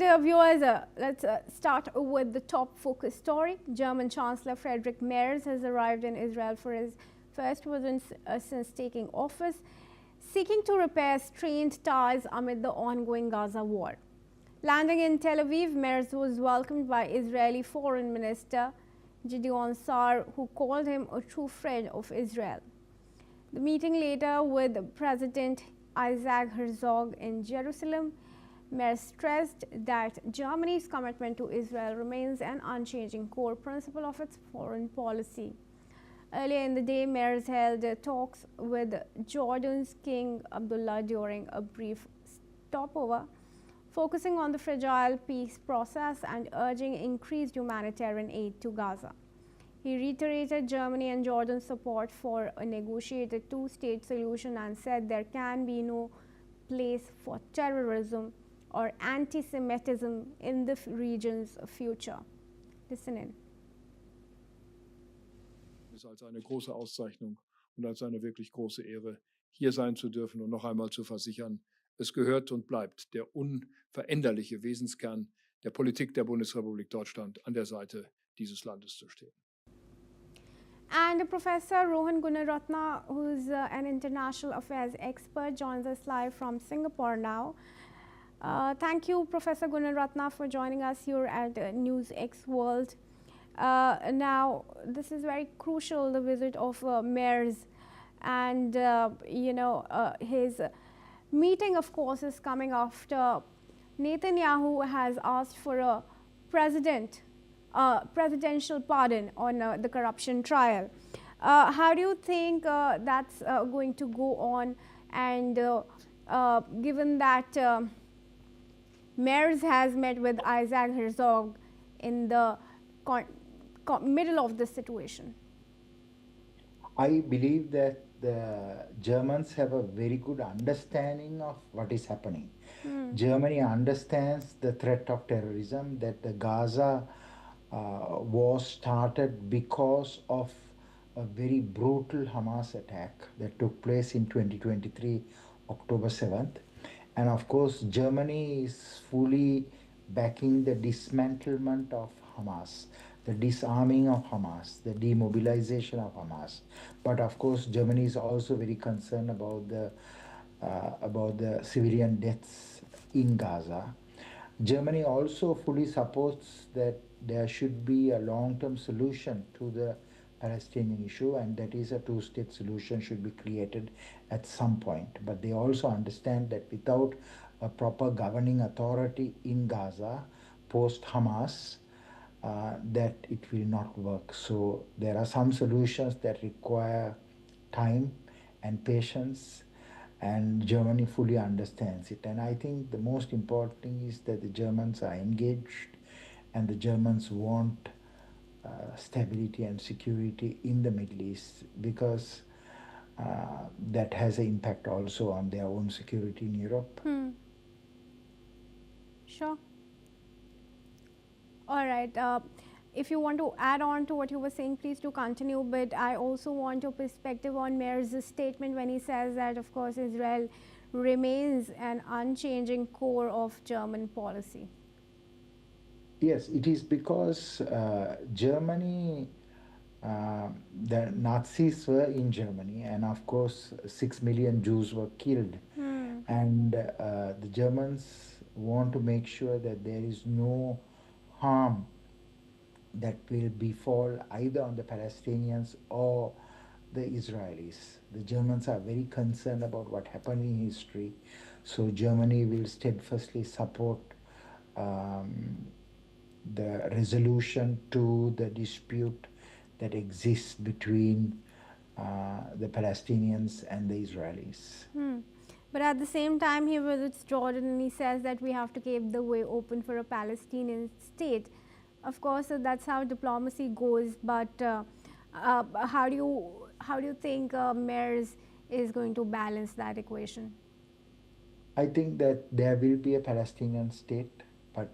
And viewers, let's start with the top focus story. German Chancellor Friedrich Merz has arrived in Israel for his first visit since taking office, seeking to repair strained ties amid the ongoing Gaza war. Landing in Tel Aviv, Merz was welcomed by Israeli Foreign Minister Gideon Sa'ar, who called him a true friend of Israel. The meeting later with President Isaac Herzog in Jerusalem, Merz stressed that Germany's commitment to Israel remains an unchanging core principle of its foreign policy. Earlier in the day, Merz held talks with Jordan's King Abdullah during a brief stopover, focusing on the fragile peace process and urging increased humanitarian aid to Gaza. He reiterated Germany and Jordan's support for a negotiated two-state solution and said there can be no place for terrorism or anti-Semitism in the region's future. Listen in. Es ist als eine große Auszeichnung und als eine wirklich große Ehre, hier sein zu dürfen und noch einmal zu versichern, es gehört und bleibt der unveränderliche Wesenskern der Politik der Bundesrepublik Deutschland, an der Seite dieses Landes zu stehen. And Professor Rohan Gunaratna, who's an international affairs expert, joins us live from Singapore now. Thank you, Professor Gunaratna, for joining us here at NewsX World. Now, this is very crucial, the visit of Merz, and his meeting, of course, is coming after Netanyahu has asked for a presidential pardon on the corruption trial. How do you think that's going to go on? And given that Merz has met with Isaac Herzog in the middle of this situation? I believe that the Germans have a very good understanding of what is happening. Germany understands the threat of terrorism, that the Gaza war started because of a very brutal Hamas attack that took place in 2023, October 7th. And of course, Germany is fully backing the dismantlement of Hamas, the disarming of Hamas, the demobilization of Hamas. But of course, Germany is also very concerned about the civilian deaths in Gaza. Germany also fully supports that there should be a long-term solution to the Palestinian issue, and that is a two-state solution should be created at some point. But they also understand that without a proper governing authority in Gaza, post-Hamas, that it will not work. So there are some solutions that require time and patience, and Germany fully understands it. And I think the most important thing is that the Germans are engaged, and the Germans want stability and security in the Middle East, because that has an impact also on their own security in Europe. Sure. All right. If you want to add on to what you were saying, please do continue. But I also want your perspective on Merz's statement when he says that, of course, Israel remains an unchanging core of German policy. Yes, it is because Germany, the Nazis were in Germany, and of course 6 million Jews were killed. And the Germans want to make sure that there is no harm that will befall either on the Palestinians or the Israelis. The Germans are very concerned about what happened in history, so Germany will steadfastly support the resolution to the dispute that exists between the Palestinians and the Israelis. But at the same time, he visits Jordan and he says that we have to keep the way open for a Palestinian state. Of course, that's how diplomacy goes. But how do you think Merz is going to balance that equation? I think that there will be a Palestinian state, but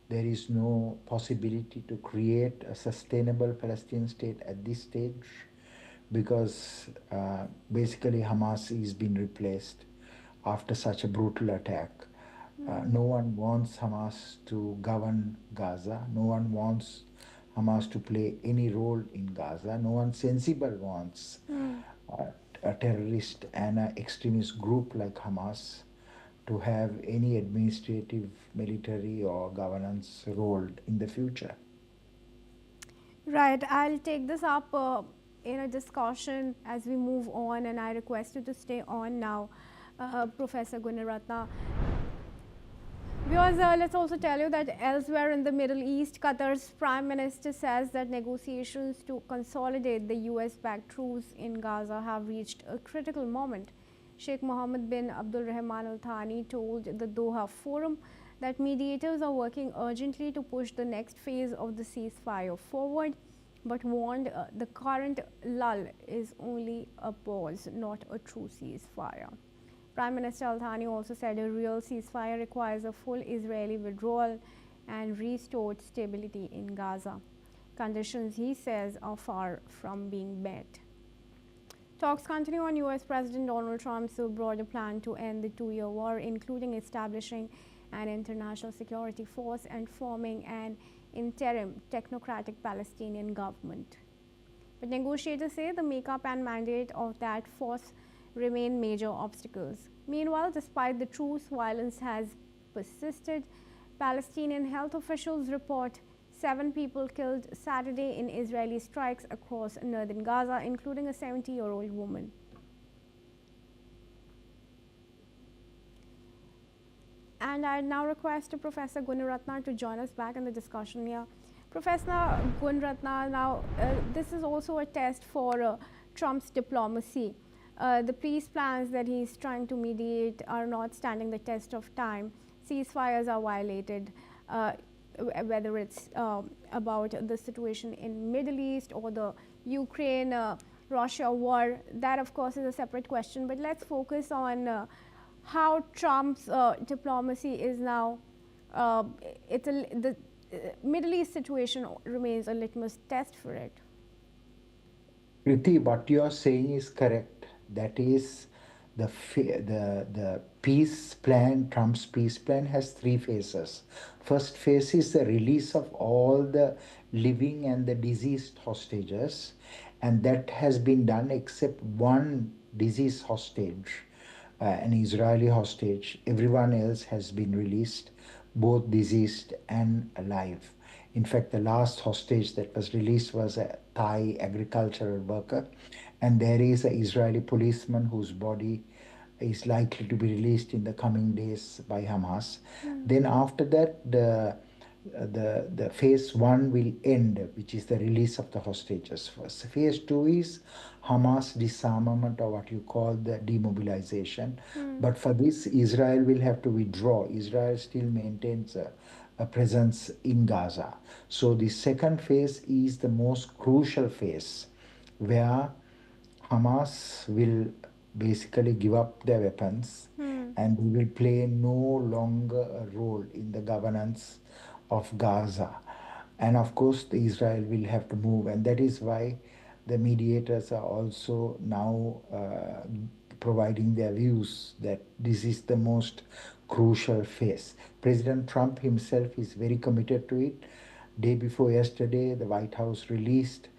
there is no possibility to create a sustainable Palestinian state at this stage, because basically Hamas is being replaced after such a brutal attack. No one wants Hamas to govern Gaza. No one wants Hamas to play any role in Gaza. No one sensible wants a terrorist and an extremist group like Hamas to have any administrative, military, or governance role in the future. Right, I'll take this up in a discussion as we move on, and I request you to stay on now, Professor Gunaratna. Viewers, let's also tell you that elsewhere in the Middle East, Qatar's Prime Minister says that negotiations to consolidate the US-backed truce in Gaza have reached a critical moment. Sheikh Mohammed bin Abdul Rahman Al Thani told the Doha Forum that mediators are working urgently to push the next phase of the ceasefire forward, but warned the current lull is only a pause, not a true ceasefire. Prime Minister Al Thani also said a real ceasefire requires a full Israeli withdrawal and restored stability in Gaza. Conditions, he says, are far from being met. Talks continue on US President Donald Trump's broader plan to end the two-year war, including establishing an international security force and forming an interim technocratic Palestinian government. But negotiators say the makeup and mandate of that force remain major obstacles. Meanwhile, despite the truce, violence has persisted. Palestinian health officials report 7 people killed Saturday in Israeli strikes across northern Gaza, including a 70-year-old woman. And I now request Professor Gunaratna to join us back in the discussion here. Professor Gunaratna, now this is also a test for Trump's diplomacy. The peace plans that he's trying to mediate are not standing the test of time. Ceasefires are violated, whether it's about the situation in Middle East or the Ukraine-Russia war. That, of course, is a separate question. But let's focus on how Trump's diplomacy is now. The Middle East situation remains a litmus test for it. Kriti, what you are saying is correct. That is, the peace plan, Trump's peace plan, has 3 phases. First phase is the release of all the living and the deceased hostages, and that has been done except one deceased hostage, an Israeli hostage. Everyone else has been released, both deceased and alive. In fact, the last hostage that was released was a Thai agricultural worker, and there is an Israeli policeman whose body is likely to be released in the coming days by Hamas. Then after that, the phase 1 will end, which is the release of the hostages first. Phase 2 is Hamas disarmament, or what you call the demobilization. But for this, Israel will have to withdraw. Israel still maintains a presence in Gaza. So the second phase is the most crucial phase, where Hamas will basically give up their weapons and will play no longer a role in the governance of Gaza. And of course, Israel will have to move, and that is why the mediators are also now providing their views that this is the most crucial phase. President Trump himself is very committed to it. Day before yesterday, the White House released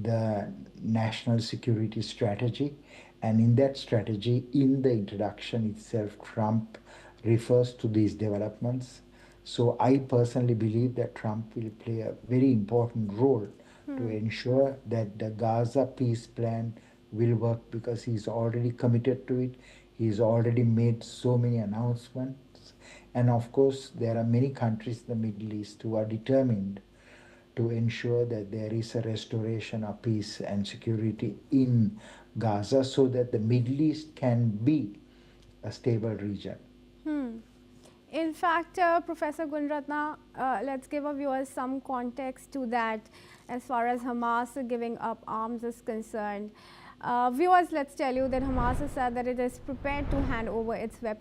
the national security strategy, and in that strategy, in the introduction itself, Trump refers to these developments. So I personally believe that Trump will play a very important role to ensure that the Gaza peace plan will work, because he's already committed to it. He's already made so many announcements. And of course, there are many countries in the Middle East who are determined to ensure that there is a restoration of peace and security in Gaza, so that the Middle East can be a stable region. In fact, Professor Gunaratna, let's give our viewers some context to that as far as Hamas giving up arms is concerned. Viewers, let's tell you that Hamas has said that it is prepared to hand over its weapons